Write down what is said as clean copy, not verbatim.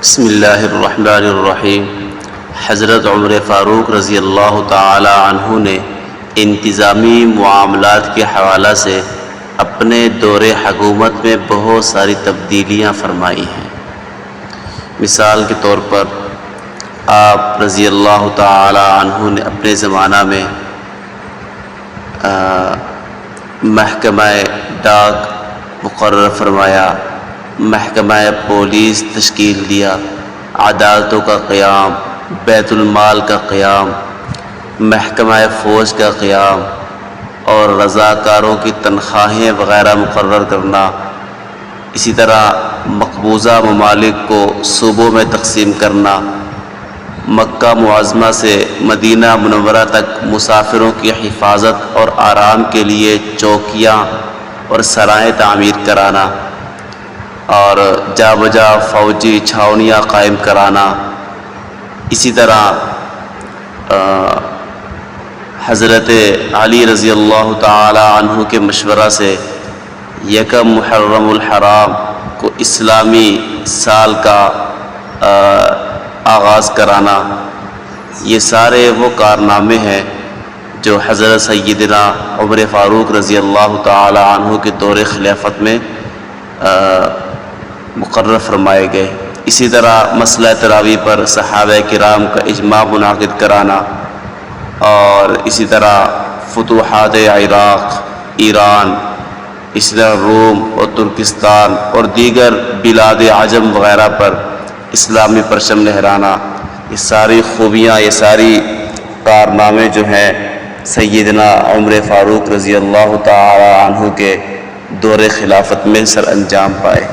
بسم اللہ الرحمن الرحیم۔ حضرت عمر فاروق رضی اللہ تعالی عنہ نے انتظامی معاملات کے حوالہ سے اپنے دور حکومت میں بہت ساری تبدیلیاں فرمائی ہیں۔ مثال کے طور پر آپ رضی اللہ تعالی عنہ نے اپنے زمانہ میں محکمہ ڈاک مقرر فرمایا، محکمہ پولیس تشکیل دیا، عدالتوں کا قیام، بیت المال کا قیام، محکمہ فوج کا قیام اور رضاکاروں کی تنخواہیں وغیرہ مقرر کرنا۔ اسی طرح مقبوضہ ممالک کو صوبوں میں تقسیم کرنا، مکہ معظمہ سے مدینہ منورہ تک مسافروں کی حفاظت اور آرام کے لیے چوکیاں اور سرائیں تعمیر کرانا اور جا بجا فوجی چھاؤنیاں قائم کرانا۔ اسی طرح حضرت علی رضی اللہ تعالی عنہ کے مشورہ سے یکم محرم الحرام کو اسلامی سال کا آغاز کرانا۔ یہ سارے وہ کارنامے ہیں جو حضرت سیدنا عمر فاروق رضی اللہ تعالی عنہ کے دور خلافت میں مقرر فرمائے گئے۔ اسی طرح مسئلہ تراویح پر صحابہ کرام کا اجماع منعقد کرانا، اور اسی طرح فتوحات عراق، ایران، اسی طرح روم اور ترکستان اور دیگر بلاد عجم وغیرہ پر اسلامی پرچم لہرانا۔ یہ ساری خوبیاں، یہ ساری کارنامے جو ہیں سیدنا عمر فاروق رضی اللہ تعالی عنہ کے دور خلافت میں سر انجام پائے۔